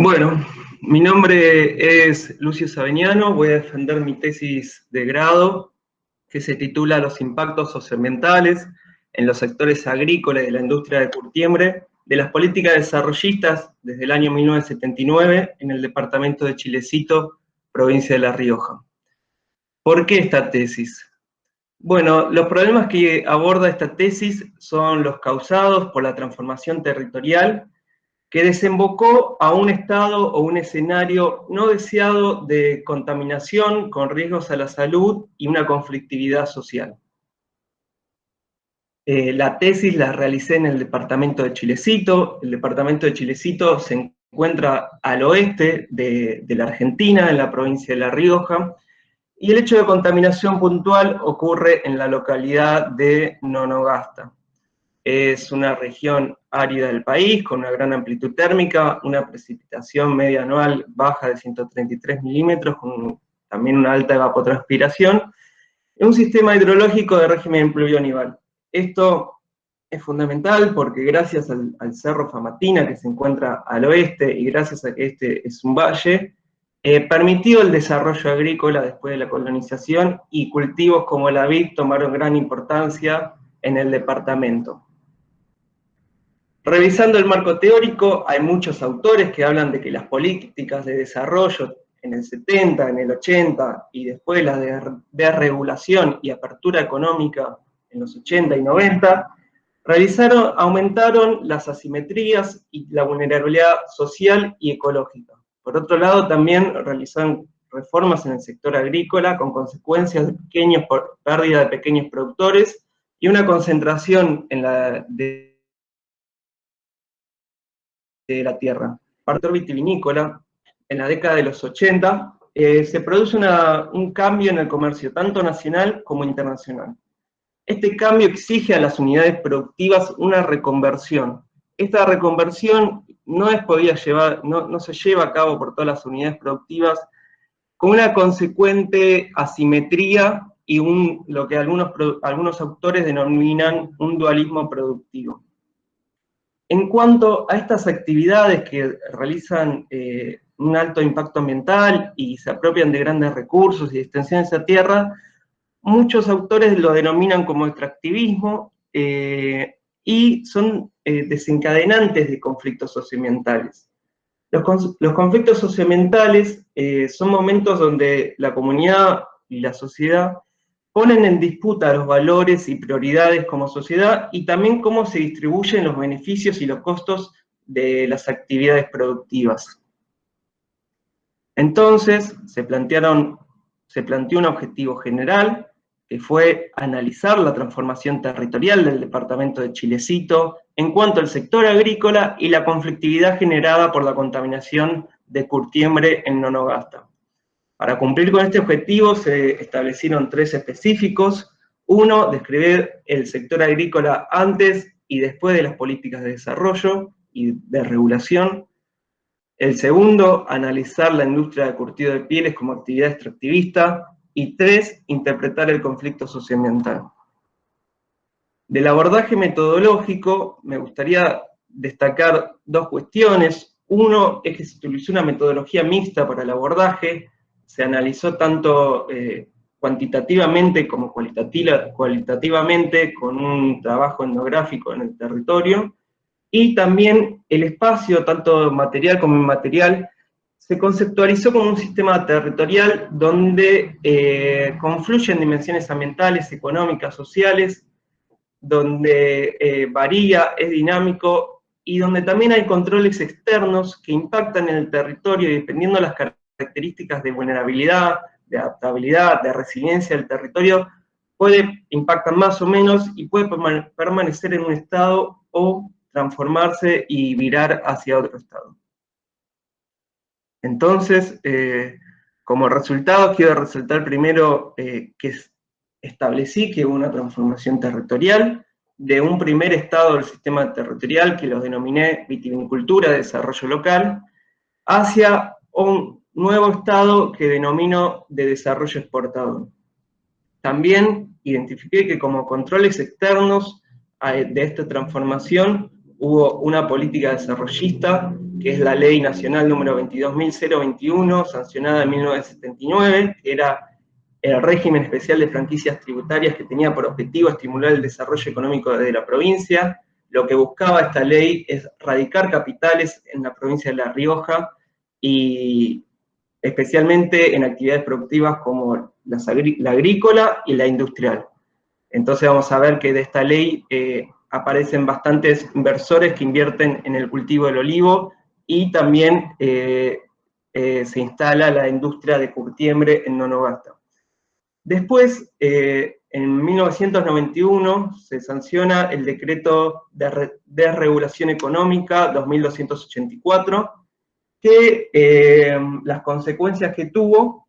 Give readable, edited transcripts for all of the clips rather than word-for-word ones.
Bueno, mi nombre es Lucio Sabeñano, voy a defender mi tesis de grado que se titula Los impactos socioambientales en los sectores agrícolas y de la industria de curtiembre de las políticas desarrollistas desde el año 1979 en el departamento de Chilecito, provincia de La Rioja. ¿Por qué esta tesis? Bueno, los problemas que aborda esta tesis son los causados por la transformación territorial que desembocó a un estado o un escenario no deseado de contaminación con riesgos a la salud y una conflictividad social. La tesis la realicé en el departamento de Chilecito. El departamento de Chilecito se encuentra al oeste de la Argentina, en la provincia de La Rioja, y el hecho de contaminación puntual ocurre en la localidad de Nonogasta. Es una región árida del país, con una gran amplitud térmica, una precipitación media anual baja de 133 milímetros, con también una alta evapotranspiración, y un sistema hidrológico de régimen pluvionival. Esto es fundamental porque gracias al Cerro Famatina, que se encuentra al oeste, y gracias a que este es un valle, permitió el desarrollo agrícola después de la colonización, y cultivos como la vid tomaron gran importancia en el departamento. Revisando el marco teórico, hay muchos autores que hablan de que las políticas de desarrollo en el 70, en el 80, y después las de desregulación y apertura económica en los 80 y 90, aumentaron las asimetrías y la vulnerabilidad social y ecológica. Por otro lado, también realizaron reformas en el sector agrícola con consecuencias de pérdida de pequeños productores y una concentración en de la tierra. Para el sector vitivinícola, en la década de los 80, se produce un cambio en el comercio, tanto nacional como internacional. Este cambio exige a las unidades productivas una reconversión. Esta reconversión no se lleva a cabo por todas las unidades productivas, con una consecuente asimetría y lo que algunos autores denominan un dualismo productivo. En cuanto a estas actividades que realizan un alto impacto ambiental y se apropian de grandes recursos y extensiones a tierra, muchos autores lo denominan como extractivismo y son desencadenantes de conflictos socioambientales. Los conflictos socioambientales son momentos donde la comunidad y la sociedad ponen en disputa los valores y prioridades como sociedad y también cómo se distribuyen los beneficios y los costos de las actividades productivas. Entonces, se planteó un objetivo general, que fue analizar la transformación territorial del departamento de Chilecito en cuanto al sector agrícola y la conflictividad generada por la contaminación de curtiembre en Nonogasta. Para cumplir con este objetivo se establecieron 3 específicos. Uno, describir el sector agrícola antes y después de las políticas de desarrollo y de regulación. El segundo, analizar la industria de curtido de pieles como actividad extractivista. Y 3, interpretar el conflicto socioambiental. Del abordaje metodológico me gustaría destacar 2 cuestiones. Uno es que se utilizó una metodología mixta para el abordaje, se analizó tanto cuantitativamente como cualitativamente con un trabajo etnográfico en el territorio, y también el espacio, tanto material como inmaterial, se conceptualizó como un sistema territorial donde confluyen dimensiones ambientales, económicas, sociales, donde varía, es dinámico, y donde también hay controles externos que impactan en el territorio y dependiendo de las características de vulnerabilidad, de adaptabilidad, de resiliencia del territorio, impactan más o menos y puede permanecer en un estado o transformarse y virar hacia otro estado. Entonces, como resultado, quiero resaltar primero que establecí que hubo una transformación territorial de un primer estado del sistema territorial, que los denominé vitivinicultura, desarrollo local, hacia un nuevo estado que denomino de desarrollo exportador. También identifiqué que como controles externos de esta transformación hubo una política desarrollista que es la Ley Nacional número 22.021, sancionada en 1979, que era el régimen especial de franquicias tributarias que tenía por objetivo estimular el desarrollo económico de la provincia. Lo que buscaba esta ley es radicar capitales en la provincia de La Rioja y especialmente en actividades productivas como la agrícola y la industrial. Entonces vamos a ver que de esta ley aparecen bastantes inversores que invierten en el cultivo del olivo y también se instala la industria de curtiembre en Nonogasta. Después, en 1991, se sanciona el decreto de desregulación económica 2284, que las consecuencias que tuvo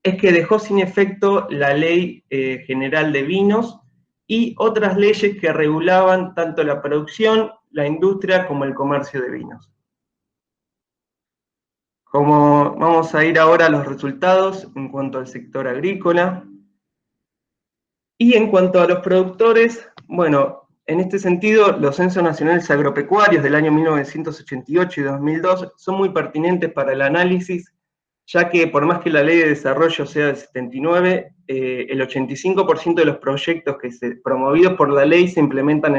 es que dejó sin efecto la Ley General de Vinos y otras leyes que regulaban tanto la producción, la industria, como el comercio de vinos. Como vamos a ir ahora a los resultados en cuanto al sector agrícola. Y en cuanto a los productores, bueno, en este sentido, los censos nacionales agropecuarios del año 1988 y 2002 son muy pertinentes para el análisis, ya que por más que la ley de desarrollo sea del 79, el 85% de los proyectos promovidos por la ley se implementan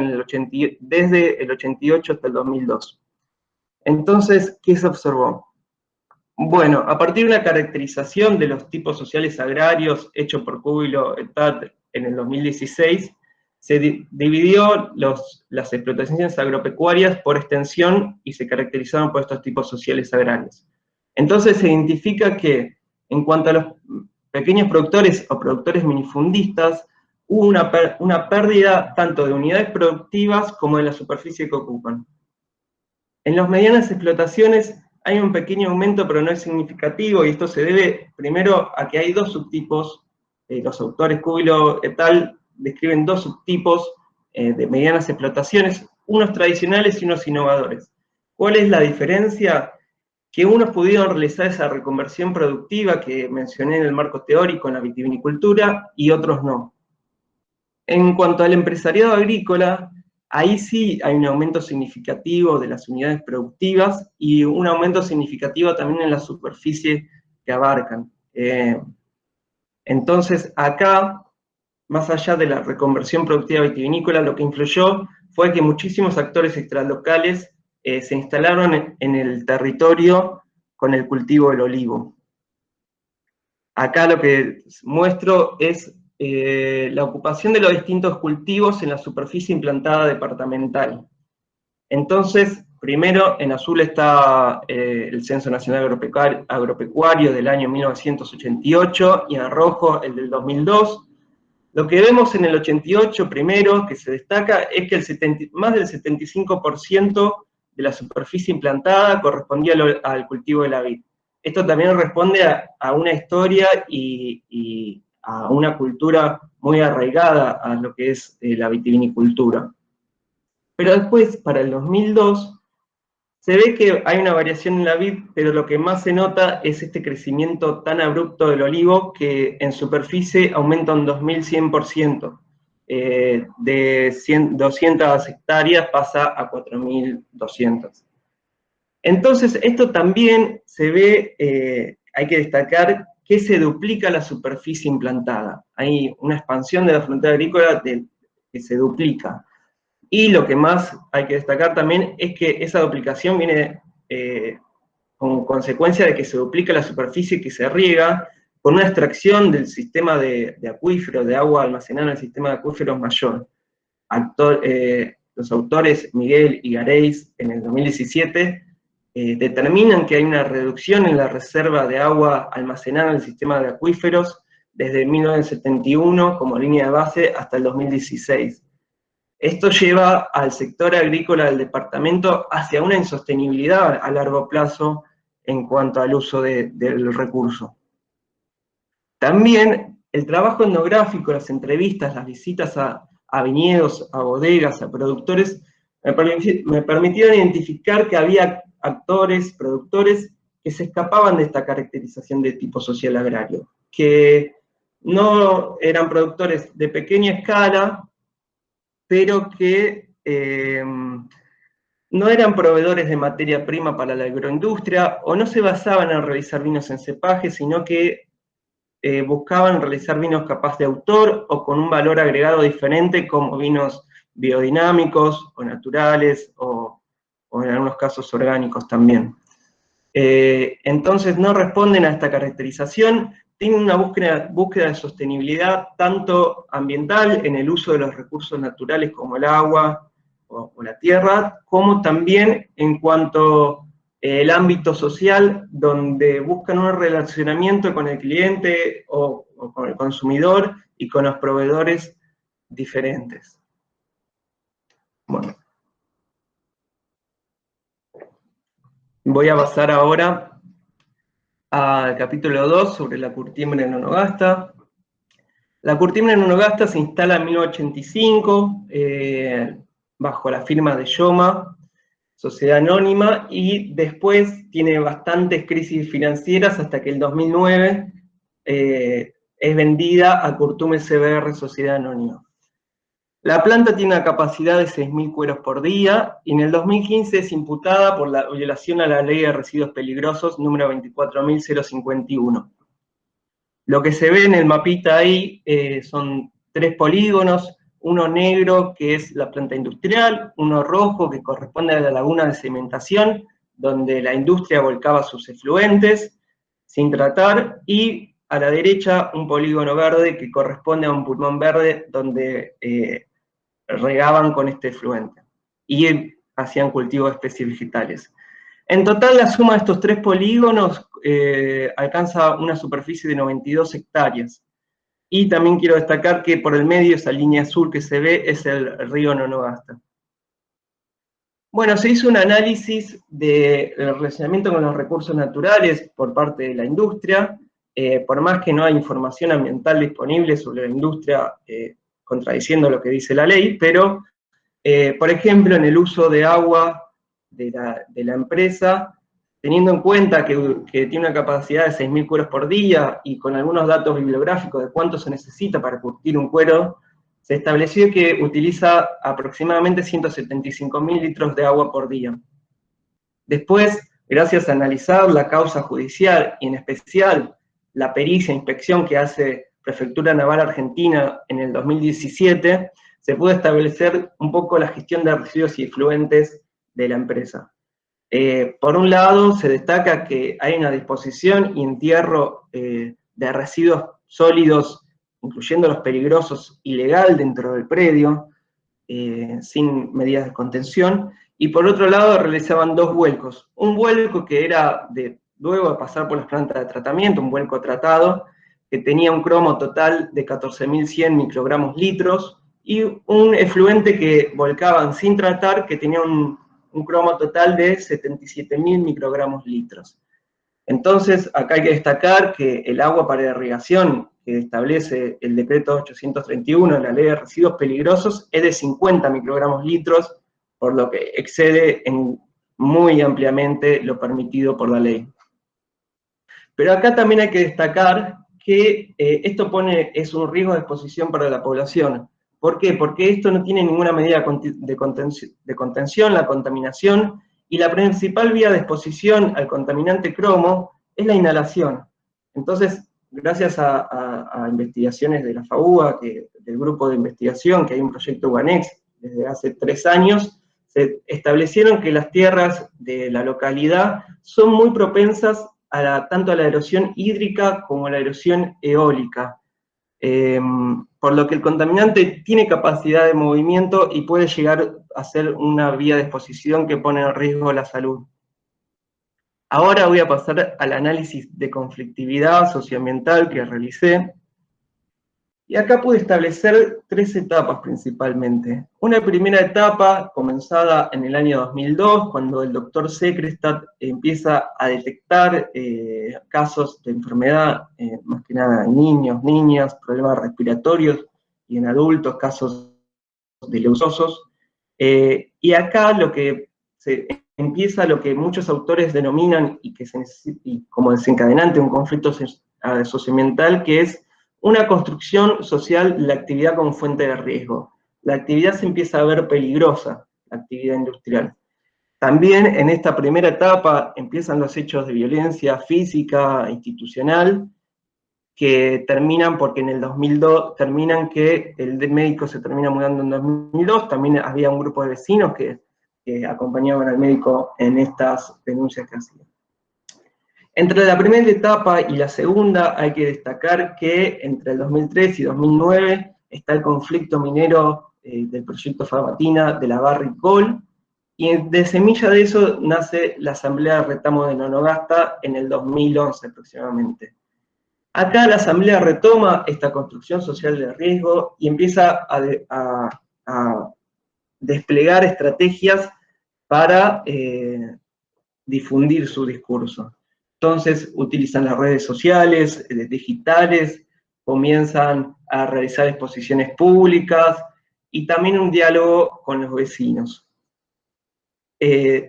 desde el 88 hasta el 2002. Entonces, ¿qué se observó? Bueno, a partir de una caracterización de los tipos sociales agrarios hecho por Cúbilo et al. En el 2016, se dividió las explotaciones agropecuarias por extensión y se caracterizaron por estos tipos sociales agrarios. Entonces se identifica que en cuanto a los pequeños productores o productores minifundistas, hubo una pérdida tanto de unidades productivas como de la superficie que ocupan. En las medianas explotaciones hay un pequeño aumento, pero no es significativo, y esto se debe primero a que hay dos subtipos. Los autores Cúbilo et al. Describen dos subtipos de medianas explotaciones, unos tradicionales y unos innovadores. ¿Cuál es la diferencia? Que unos pudieron realizar esa reconversión productiva que mencioné en el marco teórico en la vitivinicultura y otros no. En cuanto al empresariado agrícola, ahí sí hay un aumento significativo de las unidades productivas y un aumento significativo también en la superficie que abarcan. Entonces, acá, más allá de la reconversión productiva vitivinícola, lo que influyó fue que muchísimos actores extralocales se instalaron en el territorio con el cultivo del olivo. Acá lo que muestro es la ocupación de los distintos cultivos en la superficie implantada departamental. Entonces, primero, en azul está el Censo Nacional Agropecuario del año 1988, y en rojo el del 2002. Lo que vemos en el 88, primero, que se destaca, es que más del 75% de la superficie implantada correspondía al cultivo de la vid. Esto también responde a una historia y a una cultura muy arraigada a lo que es la vitivinicultura. Pero después, para el 2002, se ve que hay una variación en la vid, pero lo que más se nota es este crecimiento tan abrupto del olivo, que en superficie aumenta un 2100%. De 200 hectáreas pasa a 4200. Entonces, esto también se ve, hay que destacar que se duplica la superficie implantada. Hay una expansión de la frontera agrícola que se duplica. Y lo que más hay que destacar también es que esa duplicación viene como consecuencia de que se duplica la superficie que se riega con una extracción del sistema de acuíferos, de agua almacenada en el sistema de acuíferos mayor. Los autores Miguel y Gareis, en el 2017, determinan que hay una reducción en la reserva de agua almacenada en el sistema de acuíferos desde 1971 como línea de base hasta el 2016. Esto lleva al sector agrícola del departamento hacia una insostenibilidad a largo plazo en cuanto al uso del recurso. También el trabajo etnográfico, las entrevistas, las visitas a viñedos, a bodegas, a productores, me permitieron identificar que había actores, productores, que se escapaban de esta caracterización de tipo social agrario, que no eran productores de pequeña escala, pero que no eran proveedores de materia prima para la agroindustria, o no se basaban en realizar vinos en cepaje, sino que buscaban realizar vinos capaz de autor o con un valor agregado diferente, como vinos biodinámicos o naturales, o en algunos casos orgánicos también. Entonces no responden a esta caracterización, tienen una búsqueda de sostenibilidad tanto ambiental en el uso de los recursos naturales como el agua o la tierra, como también en cuanto al ámbito social, donde buscan un relacionamiento con el cliente o con el consumidor y con los proveedores diferentes. Bueno. Voy a pasar ahora al capítulo 2 sobre la curtiembre en Onogasta. La curtiembre en Onogasta se instala en 1985 bajo la firma de Yoma, sociedad anónima, y después tiene bastantes crisis financieras hasta que el 2009 es vendida a Curtume CBR, sociedad anónima. La planta tiene una capacidad de 6.000 cueros por día y en el 2015 es imputada por la violación a la Ley de Residuos Peligrosos número 24.051. Lo que se ve en el mapita ahí son 3 polígonos, uno negro que es la planta industrial, uno rojo que corresponde a la laguna de cementación, donde la industria volcaba sus efluentes sin tratar, y a la derecha un polígono verde que corresponde a un pulmón verde donde regaban con este efluente y hacían cultivo de especies vegetales. En total, la suma de estos 3 polígonos alcanza una superficie de 92 hectáreas. Y también quiero destacar que por el medio, esa línea azul que se ve, es el río Nonogasta. Bueno, se hizo un análisis del relacionamiento con los recursos naturales por parte de la industria, por más que no hay información ambiental disponible sobre la industria, contradiciendo lo que dice la ley, pero, por ejemplo, en el uso de agua de la empresa, teniendo en cuenta que tiene una capacidad de 6.000 cueros por día y con algunos datos bibliográficos de cuánto se necesita para curtir un cuero, se estableció que utiliza aproximadamente 175.000 litros de agua por día. Después, gracias a analizar la causa judicial y en especial la pericia e inspección que hace Prefectura Naval Argentina en el 2017, se pudo establecer un poco la gestión de residuos y efluentes de la empresa. Por un lado, se destaca que hay una disposición y entierro de residuos sólidos, incluyendo los peligrosos, ilegal dentro del predio, sin medidas de contención, y por otro lado realizaban 2 vuelcos. Un vuelco que era luego de pasar por las plantas de tratamiento, un vuelco tratado, que tenía un cromo total de 14.100 microgramos litros, y un efluente que volcaban sin tratar, que tenía un cromo total de 77.000 microgramos litros. Entonces, acá hay que destacar que el agua para irrigación que establece el decreto 831, la ley de residuos peligrosos, es de 50 microgramos litros, por lo que excede muy ampliamente lo permitido por la ley. Pero acá también hay que destacar que esto es un riesgo de exposición para la población. ¿Por qué? Porque esto no tiene ninguna medida de contención, la contaminación, y la principal vía de exposición al contaminante cromo es la inhalación. Entonces, gracias a investigaciones de la FAUA, del grupo de investigación, que hay un proyecto UANEX desde hace 3 años, se establecieron que las tierras de la localidad son muy propensas tanto a la erosión hídrica como a la erosión eólica. Por lo que el contaminante tiene capacidad de movimiento y puede llegar a ser una vía de exposición que pone en riesgo la salud. Ahora voy a pasar al análisis de conflictividad socioambiental que realicé. Y acá pude establecer 3 etapas principalmente. Una primera etapa comenzada en el año 2002, cuando el doctor Sekrestad empieza a detectar casos de enfermedad, más que nada en niños, niñas, problemas respiratorios, y en adultos casos de leucosos. Y acá empieza lo que muchos autores denominan y que se necesita como desencadenante un conflicto socioambiental, que es una construcción social de la actividad como fuente de riesgo. La actividad se empieza a ver peligrosa, la actividad industrial. También en esta primera etapa empiezan los hechos de violencia física, institucional, que terminan porque en el 2002, terminan que el médico se termina mudando en 2002, también había un grupo de vecinos que acompañaban al médico en estas denuncias que hacían. Entre la primera etapa y la segunda hay que destacar que entre el 2003 y 2009 está el conflicto minero del proyecto Famatina de la Barrick-Gold, y de semilla de eso nace la Asamblea de Retamo de Nonogasta en el 2011 aproximadamente. Acá la Asamblea retoma esta construcción social de riesgo y empieza a desplegar estrategias para difundir su discurso. Entonces utilizan las redes sociales, digitales, comienzan a realizar exposiciones públicas y también un diálogo con los vecinos.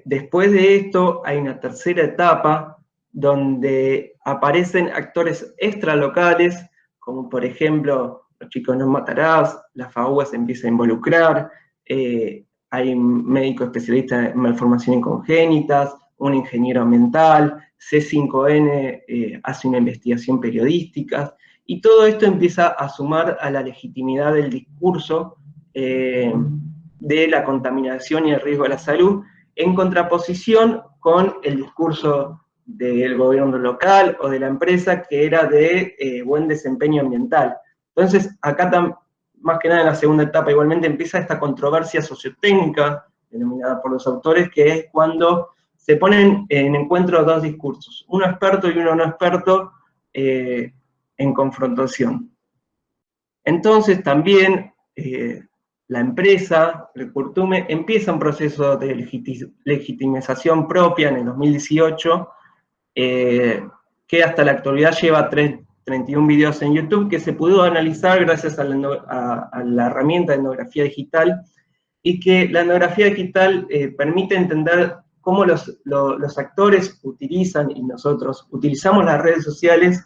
Después de esto hay una tercera etapa donde aparecen actores extralocales, como por ejemplo Los Chicos No Matarás, la FAUA se empieza a involucrar, hay un médico especialista en malformaciones congénitas, un ingeniero ambiental, C5N hace una investigación periodística, y todo esto empieza a sumar a la legitimidad del discurso de la contaminación y el riesgo a la salud, en contraposición con el discurso del gobierno local o de la empresa que era de buen desempeño ambiental. Entonces, acá más que nada en la segunda etapa igualmente empieza esta controversia sociotécnica, denominada por los autores, que es cuando se ponen en encuentro dos discursos, uno experto y uno no experto, en confrontación. Entonces también la empresa, Recurtume, empieza un proceso de legitimización propia en el 2018, que hasta la actualidad lleva 31 videos en YouTube, que se pudo analizar gracias a la herramienta de etnografía digital, y que la etnografía digital permite entender cómo los actores utilizan, y nosotros utilizamos las redes sociales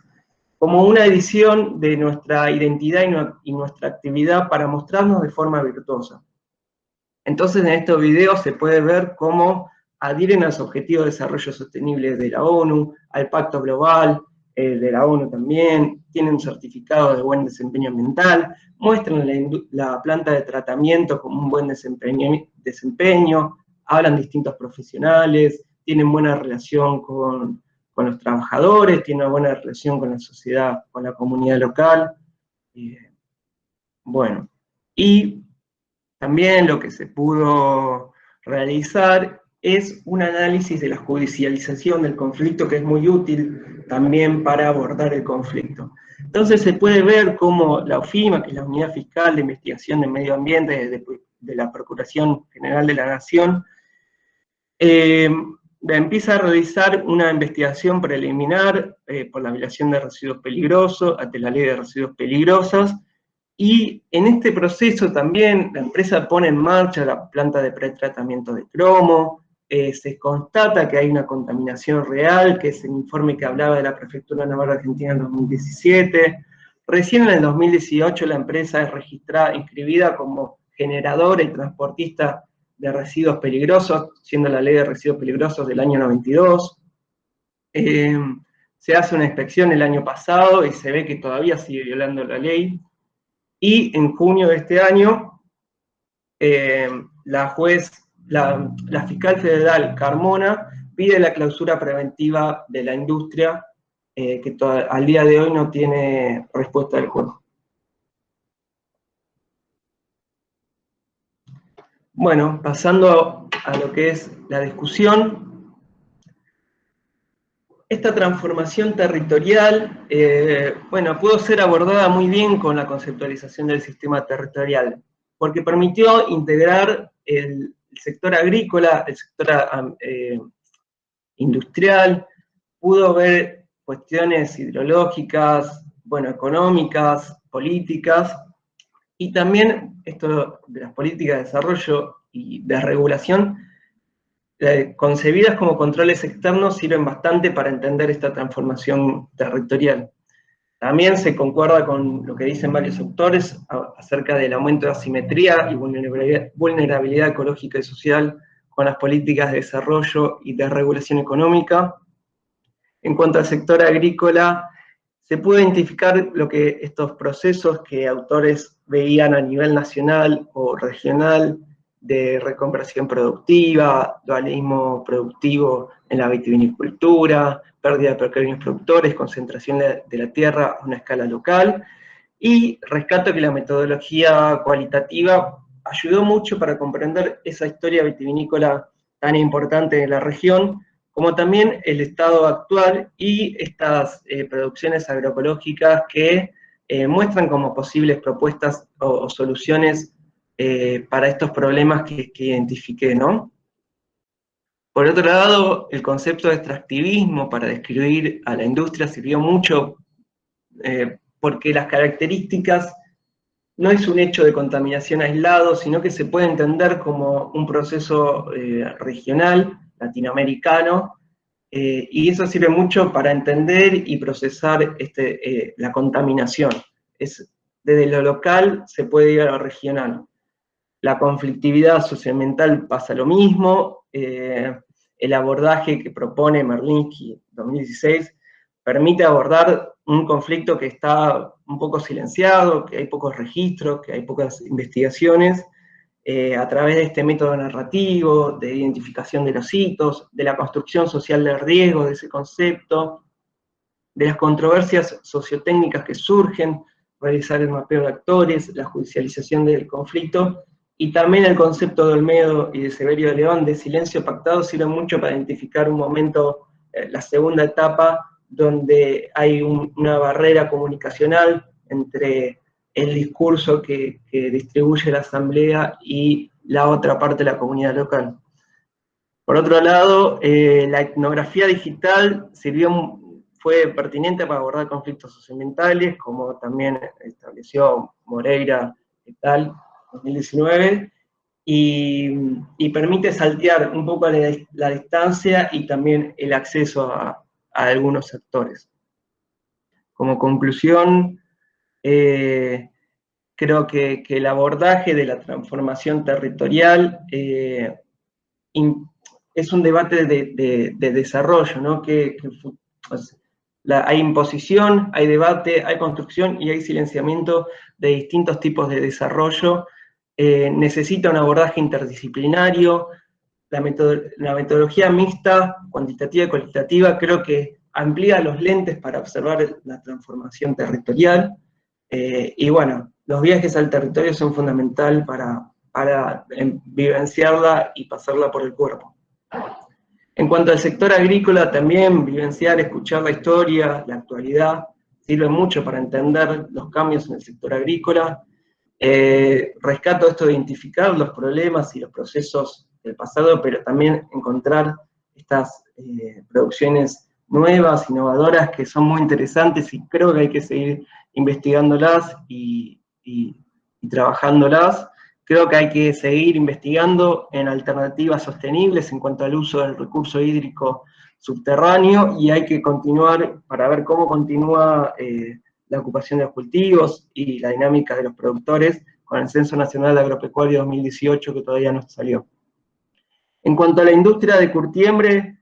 como una edición de nuestra identidad y nuestra actividad para mostrarnos de forma virtuosa. Entonces en estos videos se puede ver cómo adhieren a los Objetivos de Desarrollo Sostenible de la ONU, al Pacto Global de la ONU también, tienen un certificado de buen desempeño ambiental, muestran la planta de tratamiento como un buen desempeño, hablan distintos profesionales, tienen buena relación con los trabajadores, tiene una buena relación con la sociedad, con la comunidad local. Bueno, y también lo que se pudo realizar es un análisis de la judicialización del conflicto, que es muy útil también para abordar el conflicto. Entonces se puede ver cómo la OFIMA, que es la Unidad Fiscal de Investigación de Medio Ambiente de la Procuración General de la Nación, empieza a realizar una investigación preliminar por la violación de residuos peligrosos, ante la ley de residuos peligrosos, y en este proceso también la empresa pone en marcha la planta de pretratamiento de cromo, se constata que hay una contaminación real, que es el informe que hablaba de la Prefectura Naval Argentina en 2017. Recién en el 2018 la empresa es registrada, inscribida como generadora y transportista de residuos peligrosos, siendo la ley de residuos peligrosos del año 92. Se hace una inspección el año pasado y se ve que todavía sigue violando la ley. Y en junio de este año, la fiscal federal Carmona pide la clausura preventiva de la industria, que al día de hoy no tiene respuesta del juez. Bueno, pasando a lo que es la discusión, esta transformación territorial, bueno, pudo ser abordada muy bien con la conceptualización del sistema territorial, porque permitió integrar el sector agrícola, el sector industrial, pudo ver cuestiones hidrológicas, bueno, económicas, políticas, y también esto de las políticas de desarrollo y de regulación, concebidas como controles externos, sirven bastante para entender esta transformación territorial. También se concuerda con lo que dicen varios autores acerca del aumento de asimetría y vulnerabilidad ecológica y social con las políticas de desarrollo y de regulación económica. En cuanto al sector agrícola, se pudo identificar estos procesos que autores veían a nivel nacional o regional de reconversión productiva, dualismo productivo en la vitivinicultura, pérdida de pequeños productores, concentración de la tierra a una escala local, y rescato que la metodología cualitativa ayudó mucho para comprender esa historia vitivinícola tan importante de la región, como también el estado actual y estas producciones agroecológicas que muestran como posibles propuestas o soluciones para estos problemas que identifiqué, ¿no? Por otro lado, el concepto de extractivismo para describir a la industria sirvió mucho porque las características no es un hecho de contaminación aislado, sino que se puede entender como un proceso regional, latinoamericano, y eso sirve mucho para entender y procesar la contaminación. Desde lo local se puede ir a lo regional. La conflictividad socioambiental pasa lo mismo. El abordaje que propone Merlinski 2016 permite abordar un conflicto que está un poco silenciado, que hay pocos registros, que hay pocas investigaciones, a través de este método narrativo, de identificación de los hitos, de la construcción social del riesgo, de ese concepto, de las controversias sociotécnicas que surgen, realizar el mapeo de actores, la judicialización del conflicto, y también el concepto de Olmedo y de Severio de León de silencio pactado sirve mucho para identificar un momento, la segunda etapa, donde hay una barrera comunicacional entre el discurso que distribuye la asamblea y la otra parte de la comunidad local. Por otro lado, la etnografía digital fue pertinente para abordar conflictos socioambientales, como también estableció Moreira et al. 2019, y permite saltear un poco la distancia y también el acceso a algunos sectores. Como conclusión, creo que el abordaje de la transformación territorial es un debate de desarrollo, ¿no? Hay imposición, hay debate, hay construcción y hay silenciamiento de distintos tipos de desarrollo. Necesita un abordaje interdisciplinario. La metodología mixta, cuantitativa y cualitativa, creo que amplía los lentes para observar la transformación territorial. Y bueno, los viajes al territorio son fundamentales para vivenciarla y pasarla por el cuerpo. En cuanto al sector agrícola, también vivenciar, escuchar la historia, la actualidad, sirve mucho para entender los cambios en el sector agrícola. Rescato esto de identificar los problemas y los procesos del pasado, pero también encontrar estas producciones nuevas, innovadoras, que son muy interesantes y creo que hay que seguir investigándolas y trabajándolas. Creo que hay que seguir investigando en alternativas sostenibles en cuanto al uso del recurso hídrico subterráneo, y hay que continuar para ver cómo continúa la ocupación de los cultivos y la dinámica de los productores con el Censo Nacional Agropecuario 2018, que todavía no salió. En cuanto a la industria de curtiembre,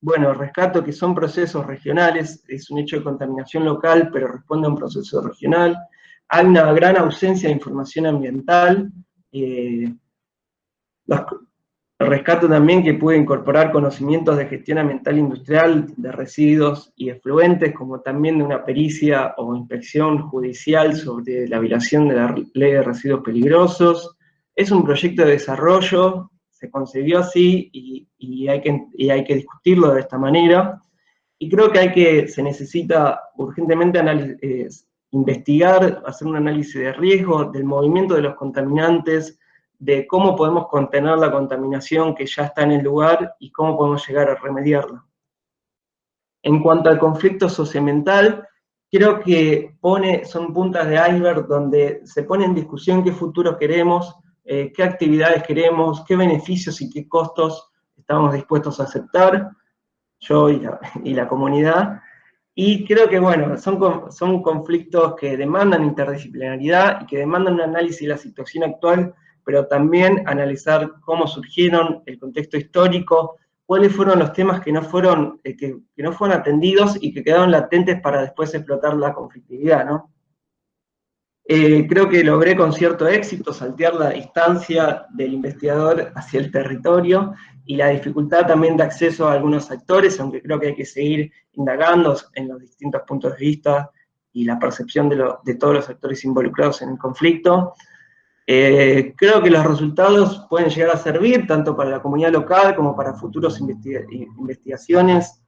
bueno, rescato que son procesos regionales, es un hecho de contaminación local, pero responde a un proceso regional. Hay una gran ausencia de información ambiental. Rescato también que puede incorporar conocimientos de gestión ambiental industrial, de residuos y efluentes, como también de una pericia o inspección judicial sobre la violación de la ley de residuos peligrosos. Es un proyecto de desarrollo, se concibió así y hay que discutirlo de esta manera. Y creo que se necesita urgentemente investigar, hacer un análisis de riesgo, del movimiento de los contaminantes, de cómo podemos contener la contaminación que ya está en el lugar y cómo podemos llegar a remediarla. En cuanto al conflicto socioambiental, creo que son puntas de iceberg donde se pone en discusión qué futuro queremos, qué actividades queremos, qué beneficios y qué costos estamos dispuestos a aceptar, yo y la comunidad. Y creo que, bueno, son conflictos que demandan interdisciplinaridad y que demandan un análisis de la situación actual pero también analizar cómo surgieron, el contexto histórico, cuáles fueron los temas que no fueron atendidos y que quedaron latentes para después explotar la conflictividad, ¿no? Creo que logré con cierto éxito saltear la distancia del investigador hacia el territorio y la dificultad también de acceso a algunos actores, aunque creo que hay que seguir indagando en los distintos puntos de vista y la percepción de todos los actores involucrados en el conflicto. Creo que los resultados pueden llegar a servir tanto para la comunidad local como para futuras investigaciones,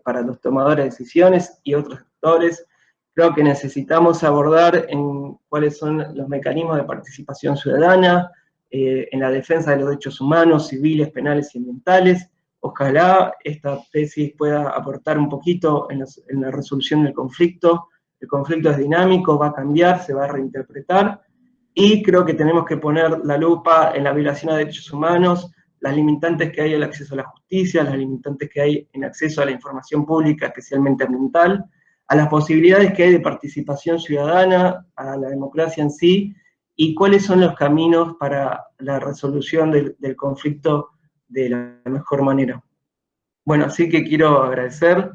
para los tomadores de decisiones y otros actores. Creo que necesitamos abordar en cuáles son los mecanismos de participación ciudadana, en la defensa de los derechos humanos, civiles, penales y ambientales. Ojalá esta tesis pueda aportar un poquito en la resolución del conflicto. El conflicto es dinámico, va a cambiar, se va a reinterpretar, y creo que tenemos que poner la lupa en la violación de derechos humanos, las limitantes que hay al acceso a la justicia, las limitantes que hay en acceso a la información pública, especialmente ambiental, a las posibilidades que hay de participación ciudadana, a la democracia en sí, y cuáles son los caminos para la resolución del conflicto de la mejor manera. Bueno, así que quiero agradecer,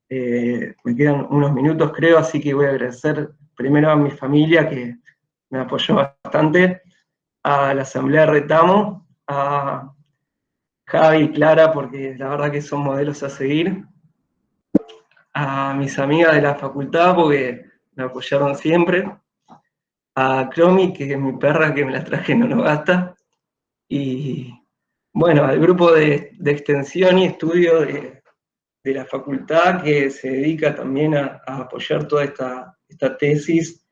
me quedan unos minutos creo, así que voy a agradecer primero a mi familia que me apoyó bastante, a la Asamblea Retamo, a Javi y Clara, porque la verdad que son modelos a seguir, a mis amigas de la facultad, porque me apoyaron siempre, a Cromi, que es mi perra, que me la traje en Onogasta, y bueno, al grupo de extensión y estudio de la facultad, que se dedica también a apoyar toda esta tesis,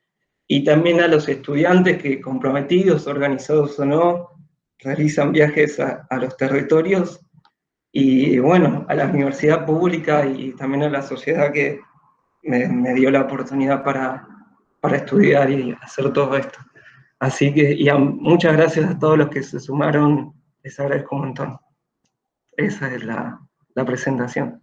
y también a los estudiantes que, comprometidos, organizados o no, realizan viajes a los territorios, y bueno, a la universidad pública y también a la sociedad que me dio la oportunidad para estudiar y hacer todo esto. Así que, muchas gracias a todos los que se sumaron, les agradezco un montón. Esa es la presentación.